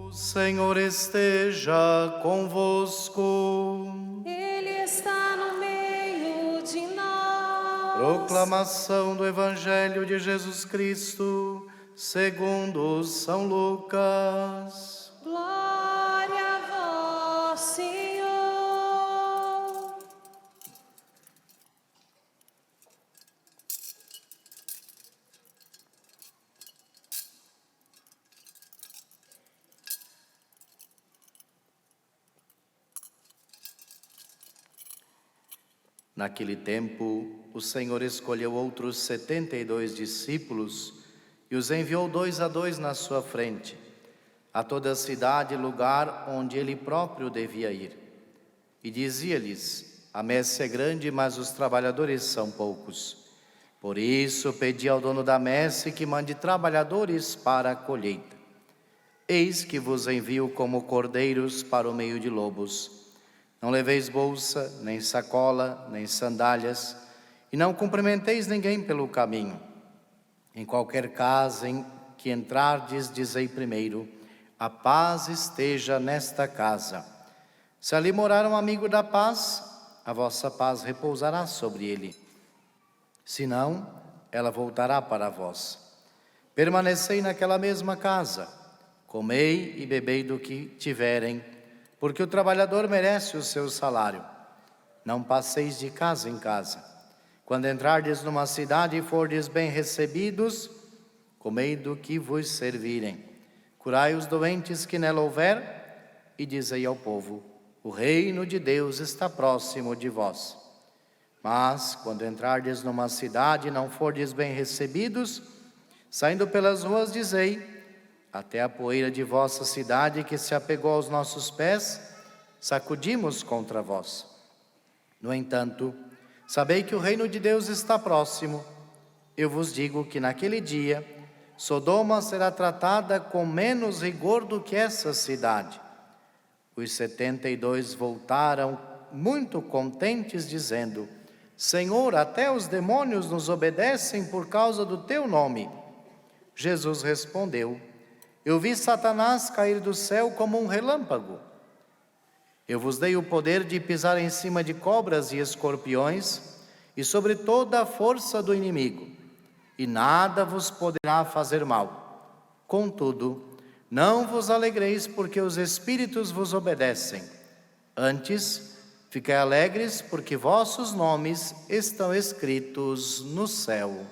O Senhor esteja convosco. Ele está no meio de nós. Proclamação do Evangelho de Jesus Cristo, segundo São Lucas. Glória a vós, Senhor. Naquele tempo, o Senhor escolheu outros 72 discípulos e os enviou 2 a 2 na sua frente, a toda a cidade e lugar onde ele próprio devia ir. E dizia-lhes: a messe é grande, mas os trabalhadores são poucos. Por isso pedi ao dono da messe que mande trabalhadores para a colheita. Eis que vos envio como cordeiros para o meio de lobos. Não leveis bolsa, nem sacola, nem sandálias, e não cumprimenteis ninguém pelo caminho. Em qualquer casa em que entrardes, dizei primeiro: a paz esteja nesta casa. Se ali morar um amigo da paz, a vossa paz repousará sobre ele. Se não, ela voltará para vós. Permanecei naquela mesma casa, comei e bebei do que tiverem, porque o trabalhador merece o seu salário. Não passeis de casa em casa. Quando entrardes numa cidade e fordes bem recebidos, comei do que vos servirem. Curai os doentes que nela houver, e dizei ao povo: o reino de Deus está próximo de vós. Mas, quando entrardes numa cidade e não fordes bem recebidos, saindo pelas ruas, dizei: até a poeira de vossa cidade que se apegou aos nossos pés, sacudimos contra vós. No entanto, sabei que o reino de Deus está próximo. Eu vos digo que naquele dia, Sodoma será tratada com menos rigor do que essa cidade. Os 72 voltaram muito contentes, dizendo: Senhor, até os demônios nos obedecem por causa do teu nome. Jesus respondeu: eu vi Satanás cair do céu como um relâmpago. Eu vos dei o poder de pisar em cima de cobras e escorpiões e sobre toda a força do inimigo, e nada vos poderá fazer mal. Contudo, não vos alegreis porque os espíritos vos obedecem. Antes, fiquei alegres porque vossos nomes estão escritos no céu.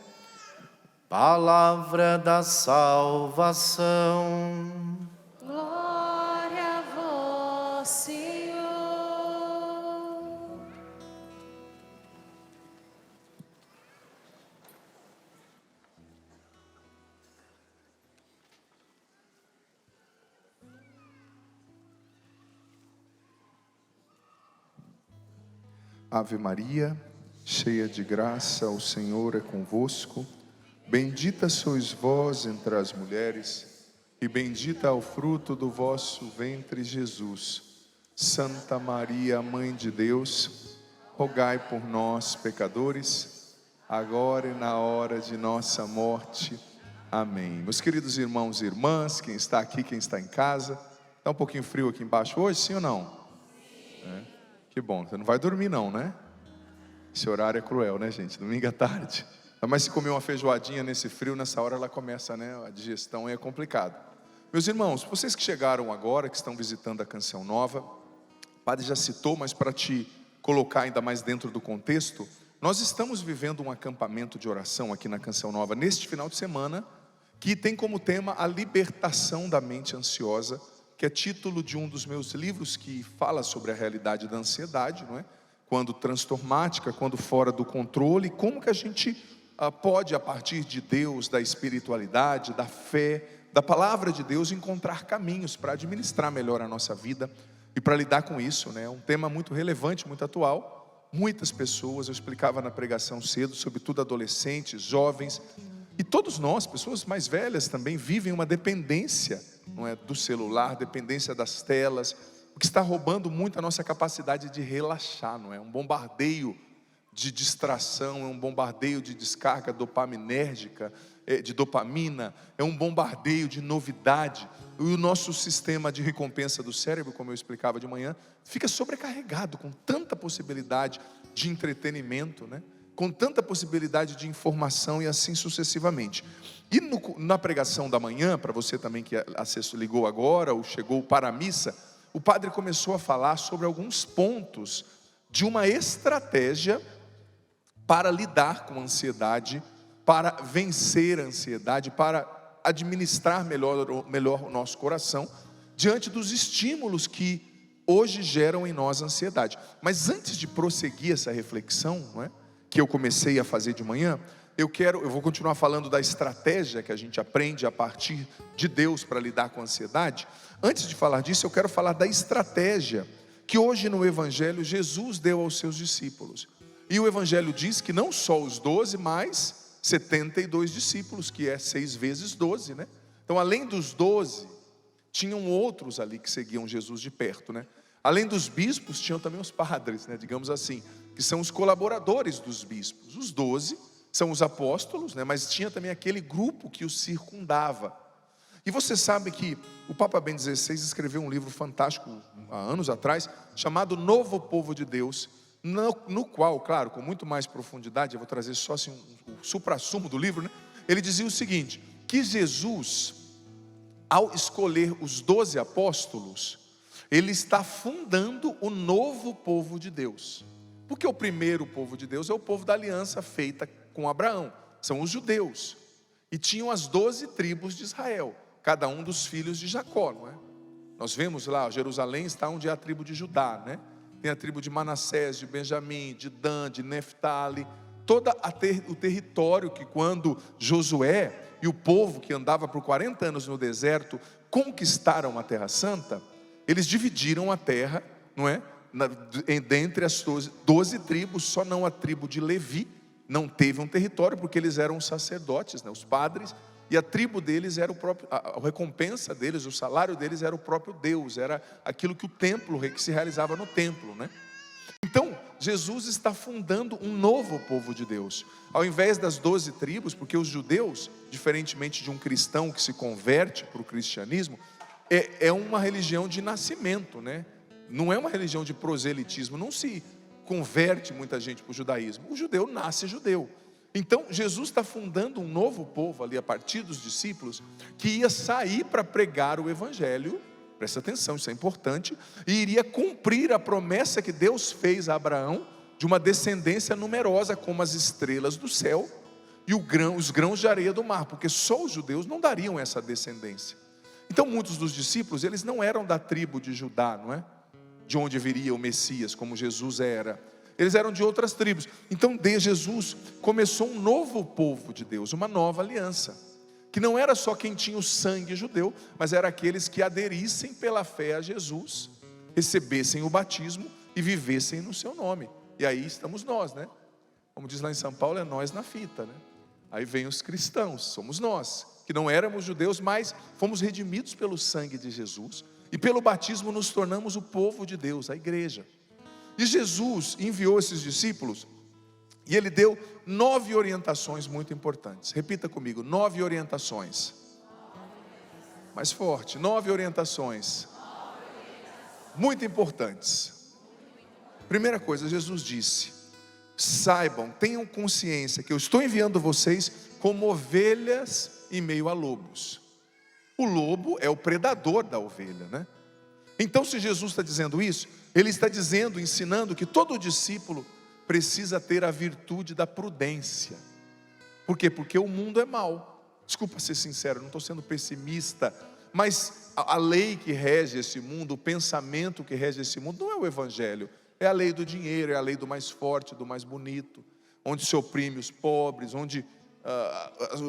Palavra da salvação. Glória a vós, Senhor. Ave Maria, cheia de graça, o Senhor é convosco. Bendita sois vós entre as mulheres, e bendita é o fruto do vosso ventre, Jesus. Santa Maria, Mãe de Deus, rogai por nós, pecadores, agora e na hora de nossa morte. Amém. Meus queridos irmãos e irmãs, quem está aqui, quem está em casa, está um pouquinho frio aqui embaixo hoje, sim ou não? É? Que bom, você não vai dormir não, né? Esse horário é cruel, né, gente? Domingo à tarde. Mas se comer uma feijoadinha nesse frio, nessa hora ela começa, né? A digestão é complicado. Meus irmãos, vocês que chegaram agora, que estão visitando a Canção Nova, o padre já citou, mas para te colocar ainda mais dentro do contexto, nós estamos vivendo um acampamento de oração aqui na Canção Nova, neste final de semana, que tem como tema a libertação da mente ansiosa, que é título de um dos meus livros que fala sobre a realidade da ansiedade, não é? Quando transtormática, quando fora do controle, como que a gente pode, a partir de Deus, da espiritualidade, da fé, da palavra de Deus, encontrar caminhos para administrar melhor a nossa vida e para lidar com isso, né? Um tema muito relevante, muito atual. Muitas pessoas, eu explicava na pregação cedo, sobretudo adolescentes, jovens, e todos nós, pessoas mais velhas também, vivem uma dependência, não é, do celular, dependência das telas, o que está roubando muito a nossa capacidade de relaxar, não é? Um bombardeio de distração, é um bombardeio de descarga dopaminérgica, de dopamina, é um bombardeio de novidade. E o nosso sistema de recompensa do cérebro, como eu explicava de manhã, fica sobrecarregado com tanta possibilidade de entretenimento, né? Com tanta possibilidade de informação e assim sucessivamente. E na pregação da manhã, para você também que ligou agora ou chegou para a missa, o padre começou a falar sobre alguns pontos de uma estratégia para lidar com a ansiedade, para vencer a ansiedade, para administrar melhor o nosso coração diante dos estímulos que hoje geram em nós ansiedade. Mas antes de prosseguir essa reflexão, não é, que eu comecei a fazer de manhã, eu vou continuar falando da estratégia que a gente aprende a partir de Deus para lidar com a ansiedade. Antes de falar disso, eu quero falar da estratégia que hoje no Evangelho Jesus deu aos seus discípulos. E o Evangelho diz que não só os 12, mas 72 discípulos, que é 6 vezes 12, né? Então, além dos 12, tinham outros ali que seguiam Jesus de perto, né? Além dos bispos, tinham também os padres, né? Digamos assim, que são os colaboradores dos bispos. Os 12 são os apóstolos, né? Mas tinha também aquele grupo que os circundava. E você sabe que o Papa Bento XVI escreveu um livro fantástico há anos atrás, chamado Novo Povo de Deus, no qual, claro, com muito mais profundidade, eu vou trazer só assim o suprassumo do livro, né? Ele dizia o seguinte, que Jesus, ao escolher os 12 apóstolos, ele está fundando o novo povo de Deus. Porque o primeiro povo de Deus é o povo da aliança feita com Abraão, são os judeus. E tinham as 12 tribos de Israel, cada um dos filhos de Jacó, não é? Nós vemos lá, Jerusalém está onde é a tribo de Judá, né? Tem a tribo de Manassés, de Benjamim, de Dan, de Neftali, todo o território que quando Josué e o povo que andava por 40 anos no deserto conquistaram a Terra Santa, eles dividiram a terra, não é? Dentre as 12 tribos, só não a tribo de Levi não teve um território, porque eles eram sacerdotes, né? Os padres, e a tribo deles era a recompensa deles, o salário deles era o próprio Deus, era aquilo que o templo, que se realizava no templo, né? Então, Jesus está fundando um novo povo de Deus. Ao invés das 12 tribos, porque os judeus, diferentemente de um cristão que se converte para o cristianismo, é uma religião de nascimento, né? Não é uma religião de proselitismo, não se converte muita gente para o judaísmo. O judeu nasce judeu. Então, Jesus está fundando um novo povo ali, a partir dos discípulos, que ia sair para pregar o Evangelho, presta atenção, isso é importante, e iria cumprir a promessa que Deus fez a Abraão, de uma descendência numerosa, como as estrelas do céu, e os grãos de areia do mar, porque só os judeus não dariam essa descendência. Então, muitos dos discípulos, eles não eram da tribo de Judá, não é? De onde viria o Messias, como Jesus era. Eles eram de outras tribos. Então, Jesus começou um novo povo de Deus, uma nova aliança, que não era só quem tinha o sangue judeu, mas era aqueles que aderissem pela fé a Jesus, recebessem o batismo e vivessem no seu nome. E aí estamos nós, né? Como diz lá em São Paulo, é nós na fita, né? Aí vem os cristãos, somos nós, que não éramos judeus, mas fomos redimidos pelo sangue de Jesus, e pelo batismo nos tornamos o povo de Deus, a igreja. E Jesus enviou esses discípulos, e ele deu 9 orientações muito importantes. Repita comigo, 9 orientações. Mais forte, 9 orientações muito importantes. Primeira coisa, Jesus disse: saibam, tenham consciência que eu estou enviando vocês como ovelhas em meio a lobos. O lobo é o predador da ovelha, né? Então, se Jesus está dizendo isso, ele está dizendo, ensinando que todo discípulo precisa ter a virtude da prudência. Por quê? Porque o mundo é mau. Desculpa ser sincero, não estou sendo pessimista, mas a lei que rege esse mundo, o pensamento que rege esse mundo, não é o Evangelho. É a lei do dinheiro, é a lei do mais forte, do mais bonito, onde se oprime os pobres, onde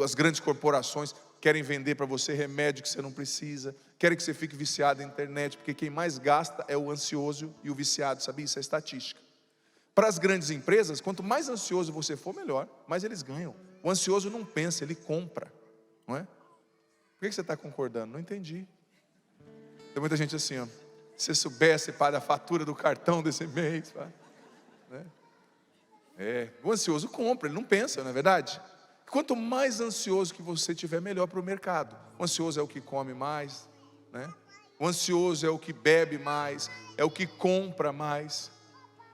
as grandes corporações querem vender para você remédio que você não precisa, querem que você fique viciado na internet, porque quem mais gasta é o ansioso e o viciado, sabia? Isso é estatística. Para as grandes empresas, quanto mais ansioso você for, melhor, mais eles ganham. O ansioso não pensa, ele compra, não é? Por que você está concordando? Não entendi. Tem muita gente assim, ó, se você soubesse para a fatura do cartão desse mês, né? O ansioso compra, ele não pensa, não é verdade? Quanto mais ansioso que você tiver, melhor para o mercado. O ansioso é o que come mais, né? O ansioso é o que bebe mais, é o que compra mais,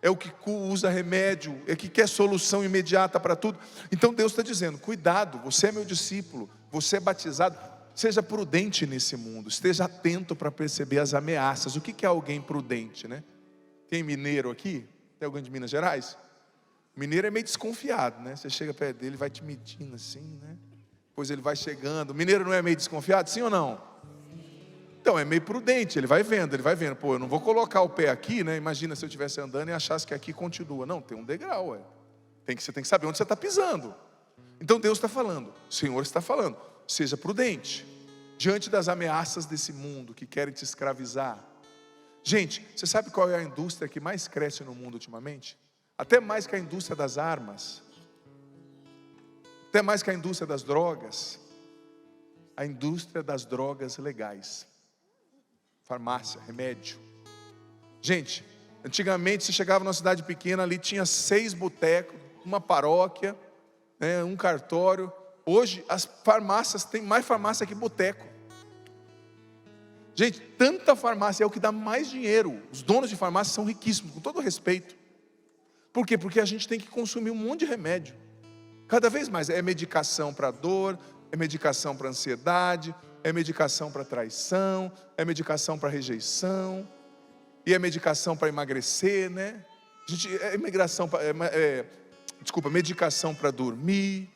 é o que usa remédio, é o que quer solução imediata para tudo. Então Deus está dizendo, cuidado, você é meu discípulo, você é batizado, seja prudente nesse mundo, esteja atento para perceber as ameaças. O que é alguém prudente, né? Tem mineiro aqui? Tem alguém de Minas Gerais? Mineiro é meio desconfiado, né? Você chega perto dele, vai te medindo assim, né? Depois ele vai chegando. Mineiro não é meio desconfiado, sim ou não? Então é meio prudente, ele vai vendo. Pô, eu não vou colocar o pé aqui, né? Imagina se eu estivesse andando e achasse que aqui continua. Não, tem um degrau, ué. Você tem que saber onde você está pisando. Então Deus está falando, o Senhor está falando, seja prudente diante das ameaças desse mundo que querem te escravizar. Gente, você sabe qual é a indústria que mais cresce no mundo ultimamente? Até mais que a indústria das armas, até mais que a indústria das drogas, a indústria das drogas legais, farmácia, remédio. Gente, antigamente você chegava numa cidade pequena, ali tinha 6 botecos, uma paróquia, né, um cartório. Hoje as farmácias, tem mais farmácia que boteco. Gente, tanta farmácia é o que dá mais dinheiro. Os donos de farmácia são riquíssimos, com todo respeito. Por quê? Porque a gente tem que consumir um monte de remédio. Cada vez mais. É medicação para dor, é medicação para ansiedade, é medicação para traição, é medicação para rejeição, e é medicação para emagrecer, né? Medicação para dormir.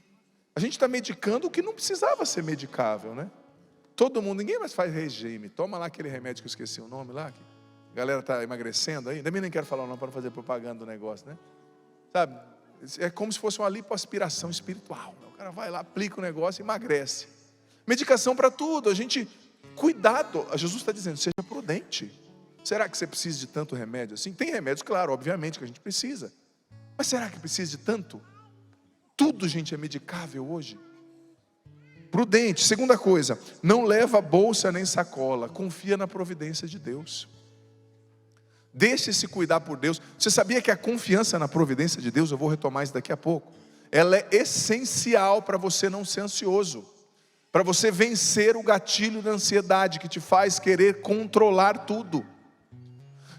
A gente está medicando o que não precisava ser medicável, né? Todo mundo, ninguém mais faz regime. Toma lá aquele remédio que eu esqueci o nome lá, que a galera está emagrecendo aí. Também nem quero falar o nome para não fazer propaganda do negócio, né? Sabe? É como se fosse uma lipoaspiração espiritual. O cara vai lá, aplica o negócio e emagrece. Medicação para tudo. A gente, cuidado. Jesus está dizendo, seja prudente. Será que você precisa de tanto remédio assim? Tem remédios, claro, obviamente, que a gente precisa. Mas será que precisa de tanto? Tudo, gente, é medicável hoje. Prudente. Segunda coisa, não leva bolsa nem sacola. Confia na providência de Deus. Deixe-se cuidar por Deus. Você sabia que a confiança na providência de Deus, eu vou retomar isso daqui a pouco, ela é essencial para você não ser ansioso, para você vencer o gatilho da ansiedade que te faz querer controlar tudo.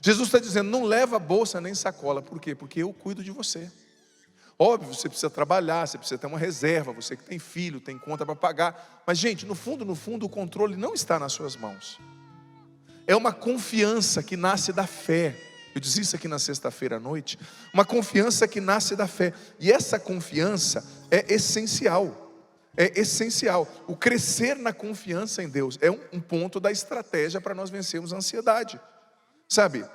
Jesus está dizendo, não leva bolsa nem sacola. Por quê? Porque eu cuido de você. Óbvio, você precisa trabalhar, você precisa ter uma reserva, você que tem filho, tem conta para pagar. Mas gente, no fundo, o controle não está nas suas mãos. É uma confiança que nasce da fé. Eu disse isso aqui na sexta-feira à noite. Uma confiança que nasce da fé. E essa confiança é essencial. É essencial. O crescer na confiança em Deus é um ponto da estratégia para nós vencermos a ansiedade. Sabe?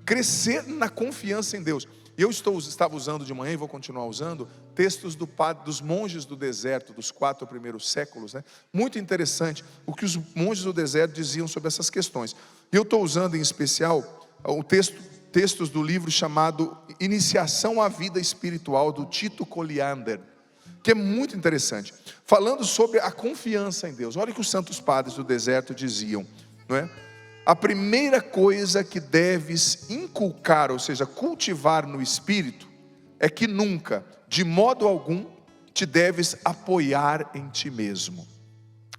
Crescer na confiança em Deus. Eu estava usando de manhã e vou continuar usando textos dos monges do deserto, dos 4 primeiros séculos, né? Muito interessante o que os monges do deserto diziam sobre essas questões. E eu estou usando em especial textos do livro chamado Iniciação à Vida Espiritual, do Tito Coliander, que é muito interessante, falando sobre a confiança em Deus. Olha o que os santos padres do deserto diziam, não é? A primeira coisa que deves inculcar, ou seja, cultivar no espírito, é que nunca, de modo algum, te deves apoiar em ti mesmo.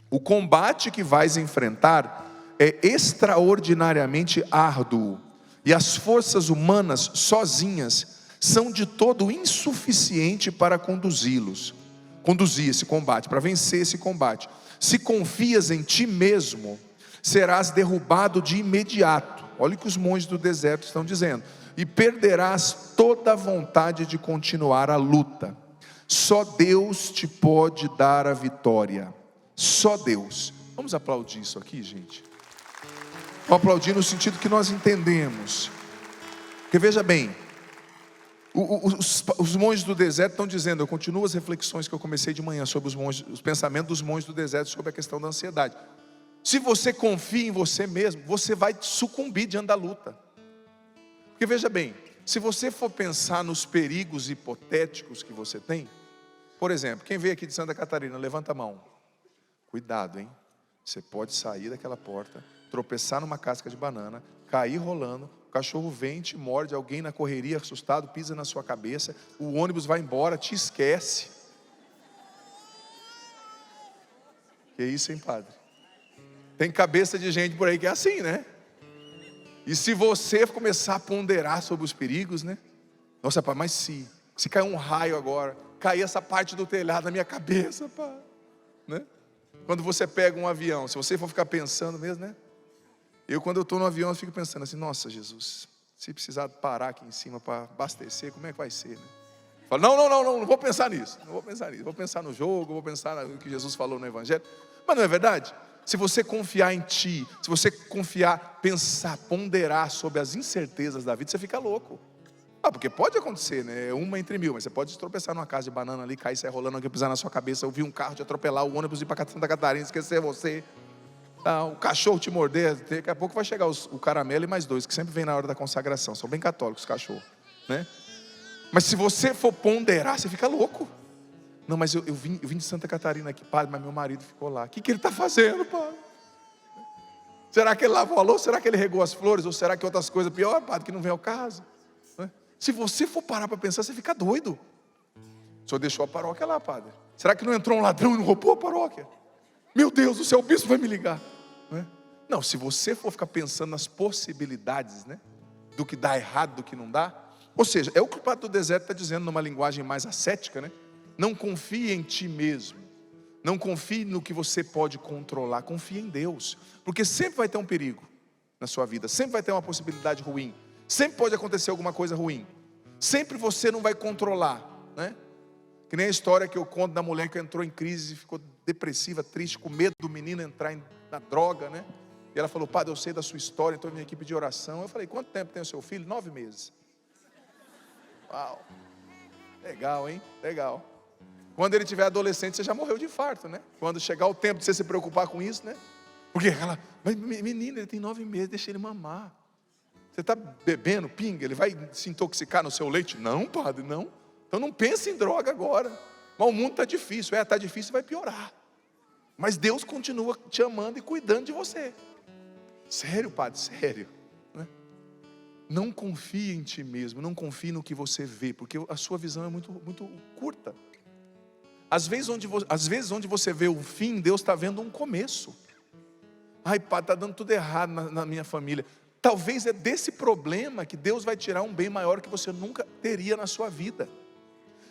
O combate que vais enfrentar é extraordinariamente árduo, e as forças humanas sozinhas são de todo insuficientes para conduzir esse combate, para vencer esse combate. Se confias em ti mesmo, serás derrubado de imediato. Olha o que os monges do deserto estão dizendo. E perderás toda a vontade de continuar a luta. Só Deus te pode dar a vitória. Só Deus. Vamos aplaudir isso aqui, gente? Vamos aplaudir no sentido que nós entendemos. Porque veja bem, os monges do deserto estão dizendo, eu continuo as reflexões que eu comecei de manhã sobre os pensamentos dos monges do deserto sobre a questão da ansiedade. Se você confia em você mesmo, você vai sucumbir diante da luta. Porque veja bem, se você for pensar nos perigos hipotéticos que você tem, por exemplo, quem veio aqui de Santa Catarina, levanta a mão. Cuidado, hein? Você pode sair daquela porta, tropeçar numa casca de banana, cair rolando, o cachorro vem, te morde, alguém na correria, assustado, pisa na sua cabeça, o ônibus vai embora, te esquece. Que isso, hein, padre? Tem cabeça de gente por aí que é assim, né? E se você começar a ponderar sobre os perigos, né? Nossa, pai, mas se cair um raio agora, cair essa parte do telhado na minha cabeça, pai, né? Quando você pega um avião, se você for ficar pensando mesmo, né? Quando eu estou no avião, eu fico pensando assim, nossa, Jesus, se precisar parar aqui em cima para abastecer, como é que vai ser, né? Eu falo, não vou pensar nisso, vou pensar no jogo, vou pensar no que Jesus falou no Evangelho. Mas não é verdade? Se você confiar em ti, se você confiar, pensar, ponderar sobre as incertezas da vida, você fica louco. Porque pode acontecer, né? Uma entre mil, mas você pode tropeçar numa casa de banana ali, cair, sair rolando, alguém pisar na sua cabeça, ouvir um carro te atropelar, o ônibus ir para Santa Catarina, esquecer você, o cachorro te morder, daqui a pouco vai chegar o caramelo e mais dois, que sempre vem na hora da consagração, são bem católicos os cachorros, né? Mas se você for ponderar, você fica louco. Não, mas eu vim de Santa Catarina aqui, padre, mas meu marido ficou lá. O que ele está fazendo, padre? Será que ele lavou a louça? Será que ele regou as flores? Ou será que outras coisas pior, padre, que não vem ao caso? Se você for parar para pensar, você fica doido. O senhor deixou a paróquia lá, padre. Será que não entrou um ladrão e não roubou a paróquia? Meu Deus do céu, o bispo vai me ligar. Não, se você for ficar pensando nas possibilidades, né, do que dá errado, do que não dá. Ou seja, é o que o Padre do Deserto está dizendo numa linguagem mais ascética, né? Não confie em ti mesmo. Não confie no que você pode controlar. Confie em Deus. Porque sempre vai ter um perigo na sua vida. Sempre vai ter uma possibilidade ruim. Sempre pode acontecer alguma coisa ruim. Sempre você não vai controlar, né? Que nem a história que eu conto da mulher que entrou em crise e ficou depressiva, triste, com medo do menino entrar na droga, né? E ela falou, padre, eu sei da sua história, estou em minha equipe de oração. Eu falei, quanto tempo tem o seu filho? 9 meses. Uau, legal, hein? Legal. Quando ele tiver adolescente, você já morreu de infarto, né? Quando chegar o tempo de você se preocupar com isso, né? Porque ela, mas menino, ele tem 9 meses, deixa ele mamar. Você está bebendo pinga, ele vai se intoxicar no seu leite? Não, padre, não. Então não pense em droga agora. Mas o mundo está difícil, está difícil, vai piorar. Mas Deus continua te amando e cuidando de você. Sério, padre, sério. Não confie em ti mesmo, não confie no que você vê, porque a sua visão é muito, muito curta. Às vezes onde você vê o fim, Deus está vendo um começo. Ai, padre, está dando tudo errado na minha família. Talvez é desse problema que Deus vai tirar um bem maior que você nunca teria na sua vida.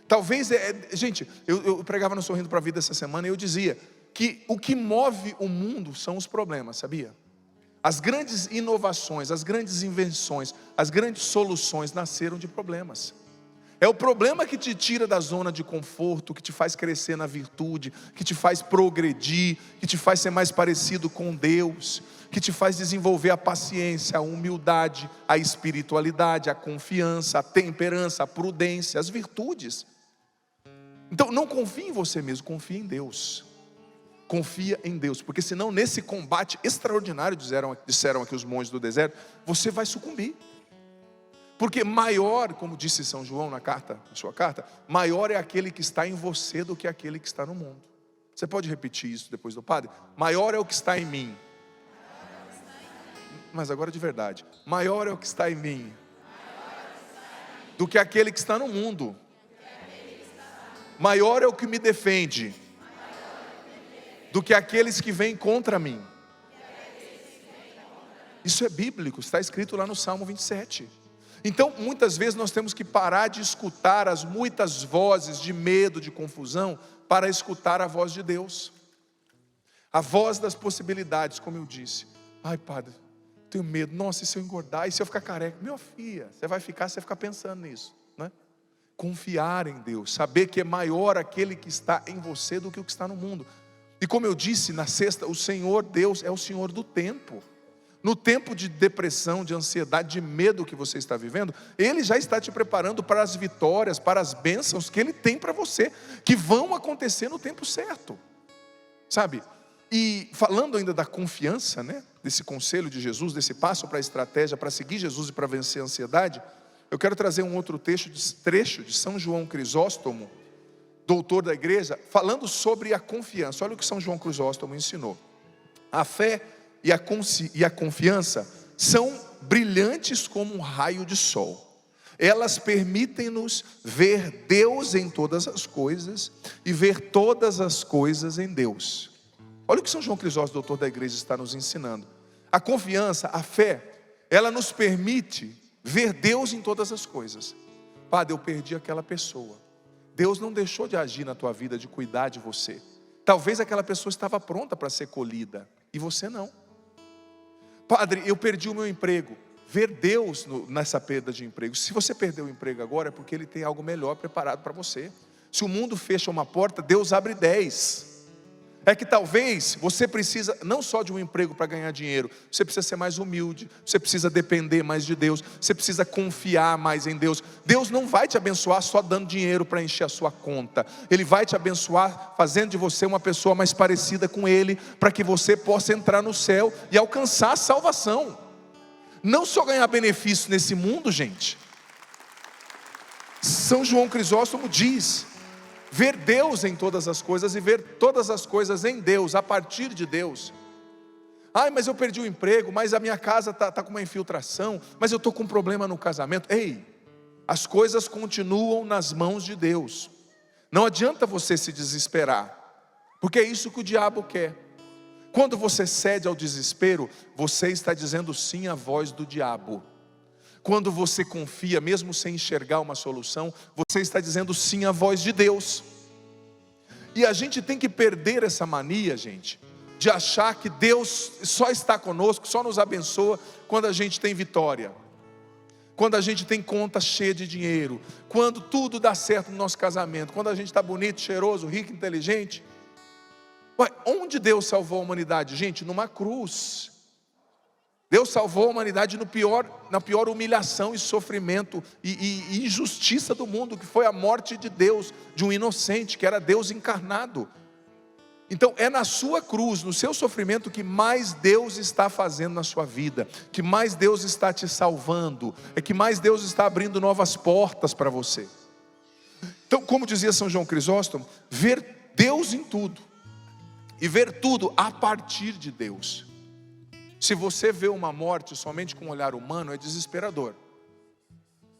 Talvez, gente, eu pregava no Sorrindo para a Vida essa semana e eu dizia que o que move o mundo são os problemas, sabia? As grandes inovações, as grandes invenções, as grandes soluções nasceram de problemas. É o problema que te tira da zona de conforto, que te faz crescer na virtude, que te faz progredir, que te faz ser mais parecido com Deus, que te faz desenvolver a paciência, a humildade, a espiritualidade, a confiança, a temperança, a prudência, as virtudes. Então não confie em você mesmo, confie em Deus. Confia em Deus, porque senão nesse combate extraordinário, disseram aqui os monges do deserto, você vai sucumbir. Porque maior, como disse São João na sua carta, maior é aquele que está em você do que aquele que está no mundo. Você pode repetir isso depois do padre? Maior é o que está em mim. Mas agora de verdade, maior é o que está em mim do que aquele que está no mundo. Maior é o que me defende do que aqueles que vêm contra mim. Isso é bíblico, está escrito lá no Salmo 27. Então, muitas vezes nós temos que parar de escutar as muitas vozes de medo, de confusão, para escutar a voz de Deus. A voz das possibilidades, como eu disse. Ai, padre, tenho medo. Nossa, e se eu engordar? E se eu ficar careca? Meu filho, você vai ficar pensando nisso, né? Confiar em Deus, saber que é maior aquele que está em você do que o que está no mundo. E como eu disse na sexta, o Senhor Deus é o Senhor do tempo. No tempo de depressão, de ansiedade, de medo que você está vivendo, Ele já está te preparando para as vitórias, para as bênçãos que Ele tem para você, que vão acontecer no tempo certo, sabe? E falando ainda da confiança, né? Desse conselho de Jesus, desse passo para a estratégia, para seguir Jesus e para vencer a ansiedade, eu quero trazer um outro trecho de São João Crisóstomo, doutor da igreja, falando sobre a confiança. Olha o que São João Crisóstomo ensinou. A fé e a confiança são brilhantes como um raio de sol. Elas permitem-nos ver Deus em todas as coisas e ver todas as coisas em Deus. Olha o que São João Crisóstomo, doutor da igreja, está nos ensinando. A confiança, a fé, ela nos permite ver Deus em todas as coisas. Padre, eu perdi aquela pessoa. Deus não deixou de agir na tua vida, de cuidar de você. Talvez aquela pessoa estava pronta para ser colhida, e você não. Padre, eu perdi o meu emprego. Ver Deus nessa perda de emprego. Se você perdeu o emprego agora, é porque Ele tem algo melhor preparado para você. Se o mundo fecha uma porta, Deus abre 10. É que talvez você precisa não só de um emprego para ganhar dinheiro, você precisa ser mais humilde, você precisa depender mais de Deus, você precisa confiar mais em Deus. Deus não vai te abençoar só dando dinheiro para encher a sua conta. Ele vai te abençoar fazendo de você uma pessoa mais parecida com Ele, para que você possa entrar no céu e alcançar a salvação. Não só ganhar benefício nesse mundo, gente. São João Crisóstomo diz: ver Deus em todas as coisas e ver todas as coisas em Deus, a partir de Deus. Ai, mas eu perdi o emprego, mas a minha casa está com uma infiltração, mas eu estou com um problema no casamento. Ei, as coisas continuam nas mãos de Deus. Não adianta você se desesperar, porque é isso que o diabo quer. Quando você cede ao desespero, você está dizendo sim à voz do diabo. Quando você confia, mesmo sem enxergar uma solução, você está dizendo sim à voz de Deus. E a gente tem que perder essa mania, gente, de achar que Deus só está conosco, só nos abençoa quando a gente tem vitória, quando a gente tem conta cheia de dinheiro, quando tudo dá certo no nosso casamento, quando a gente está bonito, cheiroso, rico, inteligente. Ué, onde Deus salvou a humanidade? Gente, numa cruz. Deus salvou a humanidade na pior humilhação e sofrimento e injustiça do mundo, que foi a morte de Deus, de um inocente, que era Deus encarnado. Então é na sua cruz, no seu sofrimento, que mais Deus está fazendo na sua vida, que mais Deus está te salvando, é que mais Deus está abrindo novas portas para você. Então, como dizia São João Crisóstomo, ver Deus em tudo, e ver tudo a partir de Deus. Se você vê uma morte somente com um olhar humano, é desesperador.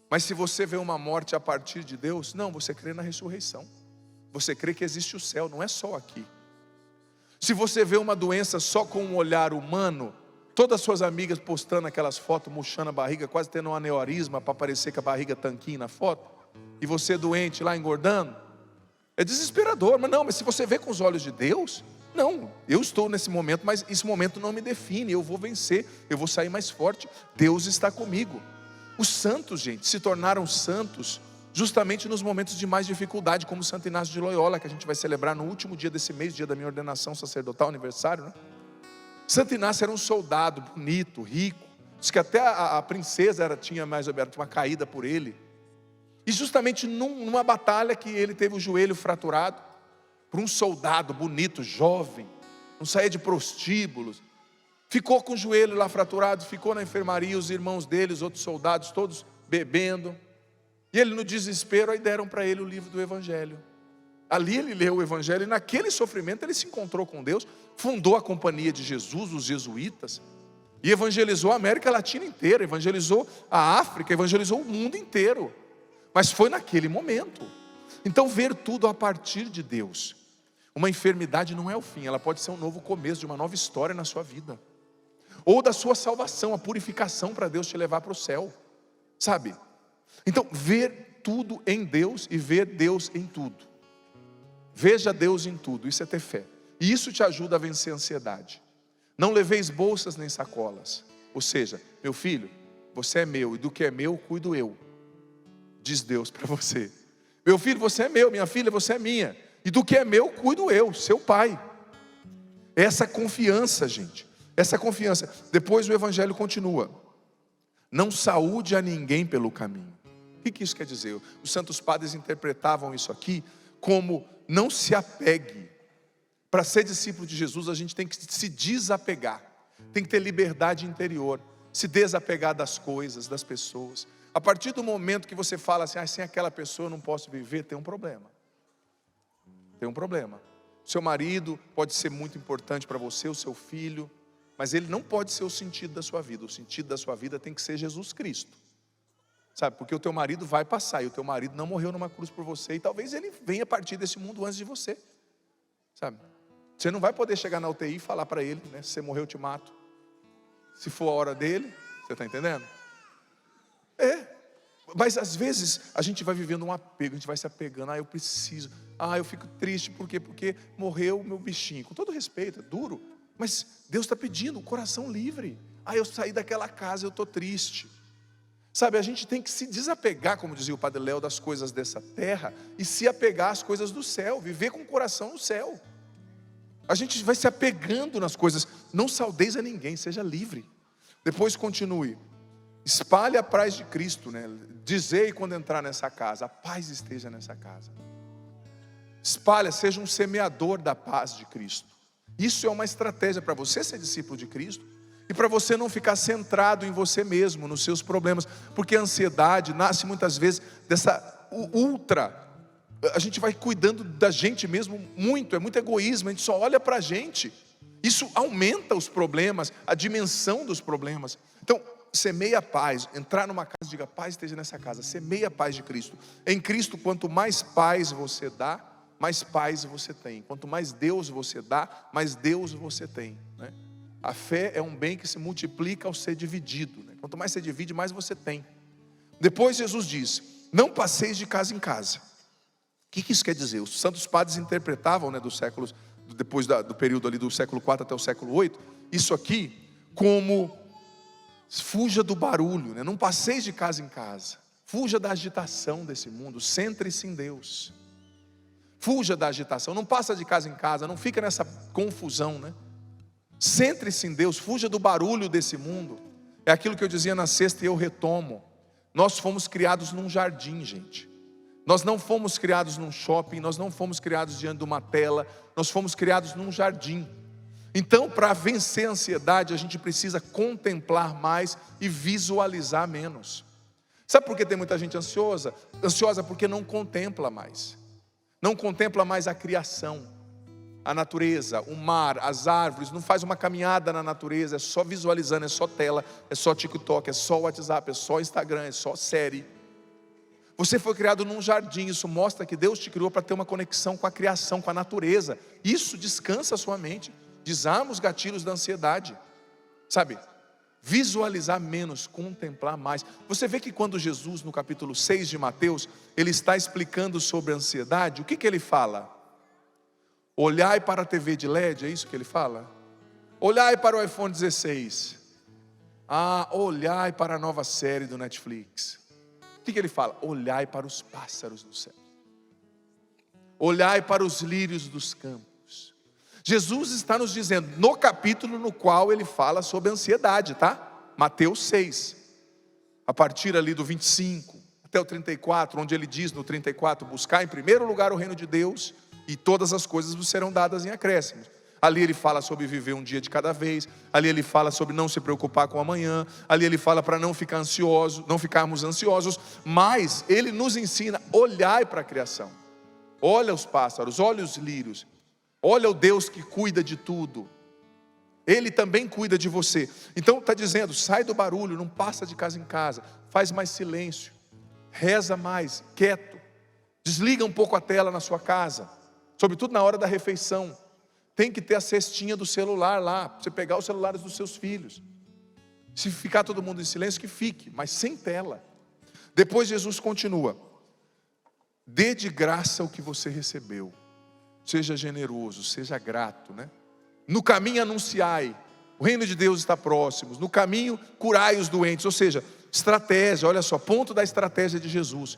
Mas se você vê uma morte a partir de Deus, não, você crê na ressurreição. Você crê que existe o céu, não é só aqui. Se você vê uma doença só com um olhar humano, todas as suas amigas postando aquelas fotos, murchando a barriga, quase tendo um aneurisma para parecer que a barriga tanquinha na foto, e você doente lá engordando, é desesperador. Mas se você vê com os olhos de Deus, não, eu estou nesse momento, mas esse momento não me define, eu vou vencer, eu vou sair mais forte, Deus está comigo. Os santos, gente, se tornaram santos justamente nos momentos de mais dificuldade, como Santo Inácio de Loyola, que a gente vai celebrar no último dia desse mês, dia da minha ordenação sacerdotal, aniversário, né? Santo Inácio era um soldado bonito, rico, diz que até a princesa tinha uma caída por ele, e justamente numa batalha que ele teve o joelho fraturado, por um soldado bonito, jovem, não saía de prostíbulos, ficou com o joelho lá fraturado, ficou na enfermaria, os irmãos dele, os outros soldados, todos bebendo, e ele no desespero, aí deram para ele o livro do Evangelho. Ali ele leu o Evangelho, e naquele sofrimento ele se encontrou com Deus, fundou a Companhia de Jesus, os jesuítas, e evangelizou a América Latina inteira, evangelizou a África, evangelizou o mundo inteiro, mas foi naquele momento. Então ver tudo a partir de Deus. Uma enfermidade não é o fim, ela pode ser um novo começo de uma nova história na sua vida, ou da sua salvação, a purificação para Deus te levar para o céu, sabe? Então ver tudo em Deus e ver Deus em tudo. Veja Deus em tudo, isso é ter fé, e isso te ajuda a vencer a ansiedade. Não leveis bolsas nem sacolas, ou seja, meu filho, você é meu, e do que é meu cuido eu, diz Deus para você. Meu filho, você é meu, minha filha, você é minha, e do que é meu cuido eu, seu pai. Essa confiança, gente, essa confiança. Depois o Evangelho continua: não saúde a ninguém pelo caminho. O que isso quer dizer? Os santos padres interpretavam isso aqui como: não se apegue. Para ser discípulo de Jesus, a gente tem que se desapegar, tem que ter liberdade interior, se desapegar das coisas, das pessoas. A partir do momento que você fala assim: sem aquela pessoa eu não posso viver, tem um problema. Tem um problema. Seu marido pode ser muito importante para você, o seu filho, mas ele não pode ser o sentido da sua vida. O sentido da sua vida tem que ser Jesus Cristo, sabe? Porque o teu marido vai passar, e o teu marido não morreu numa cruz por você, e talvez ele venha partir desse mundo antes de você, sabe? Você não vai poder chegar na UTI e falar para ele, né? Se você morrer, eu te mato. Se for a hora dele, você está entendendo? Mas às vezes a gente vai vivendo um apego, a gente vai se apegando. Eu preciso. Eu fico triste, por quê? Porque morreu o meu bichinho. Com todo respeito, é duro. Mas Deus está pedindo, o coração livre. Eu saí daquela casa, eu estou triste. Sabe, a gente tem que se desapegar, como dizia o Padre Léo, das coisas dessa terra e se apegar às coisas do céu, viver com o coração no céu. A gente vai se apegando nas coisas. Não saudeis a ninguém, seja livre. Depois continue. Espalhe a paz de Cristo, né? Dizei quando entrar nessa casa, a paz esteja nessa casa. Espalha, seja um semeador da paz de Cristo. Isso é uma estratégia para você ser discípulo de Cristo e para você não ficar centrado em você mesmo, nos seus problemas, porque a ansiedade nasce muitas vezes dessa a gente vai cuidando da gente mesmo muito, é muito egoísmo, a gente só olha para a gente. Isso aumenta os problemas, a dimensão dos problemas. Então, semeia a paz, entrar numa casa, diga, paz esteja nessa casa, semeia a paz de Cristo. Em Cristo, quanto mais paz você dá, mais paz você tem. Quanto mais Deus você dá, mais Deus você tem, né? A fé é um bem que se multiplica ao ser dividido, né? Quanto mais você divide, mais você tem. Depois Jesus diz, não passeis de casa em casa. O que isso quer dizer? Os santos padres interpretavam, né, dos séculos, depois do período ali do século IV até o século VIII, isso aqui como fuja do barulho, né? Não passeis de casa em casa, fuja da agitação desse mundo, centre-se em Deus. Fuja da agitação, não passa de casa em casa, não fica nessa confusão, né? Centre-se em Deus, fuja do barulho desse mundo. É aquilo que eu dizia na sexta e eu retomo. Nós fomos criados num jardim, gente. Nós não fomos criados num shopping, nós não fomos criados diante de uma tela, nós fomos criados num jardim. Então, para vencer a ansiedade, a gente precisa contemplar mais e visualizar menos. Sabe por que tem muita gente ansiosa? Ansiosa porque não contempla mais. Não contempla mais a criação, a natureza, o mar, as árvores, não faz uma caminhada na natureza, é só visualizando, é só tela, é só TikTok, é só WhatsApp, é só Instagram, é só série. Você foi criado num jardim, isso mostra que Deus te criou para ter uma conexão com a criação, com a natureza. Isso descansa a sua mente, desarma os gatilhos da ansiedade. Sabe, visualizar menos, contemplar mais. Você vê que quando Jesus, no capítulo 6 de Mateus, ele está explicando sobre a ansiedade, o que ele fala? Olhai para a TV de LED, é isso que ele fala? Olhai para o iPhone 16. Olhai para a nova série do Netflix. O que ele fala? Olhai para os pássaros do céu. Olhai para os lírios dos campos. Jesus está nos dizendo, no capítulo no qual ele fala sobre a ansiedade, tá? Mateus 6. A partir ali do 25 até o 34, onde ele diz no 34, buscar em primeiro lugar o reino de Deus e todas as coisas vos serão dadas em acréscimos. Ali ele fala sobre viver um dia de cada vez. Ali ele fala sobre não se preocupar com o amanhã. Ali ele fala para não ficar ansioso, não ficarmos ansiosos. Mas ele nos ensina, olhai para a criação. Olha os pássaros, olha os lírios. Olha o Deus que cuida de tudo. Ele também cuida de você. Então está dizendo, sai do barulho, não passa de casa em casa. Faz mais silêncio. Reza mais, quieto. Desliga um pouco a tela na sua casa. Sobretudo na hora da refeição. Tem que ter a cestinha do celular lá, para você pegar os celulares dos seus filhos. Se ficar todo mundo em silêncio, que fique, mas sem tela. Depois Jesus continua. Dê de graça o que você recebeu. Seja generoso, seja grato, né? No caminho anunciai, o reino de Deus está próximo. No caminho curai os doentes, ou seja, estratégia, olha só, ponto da estratégia de Jesus.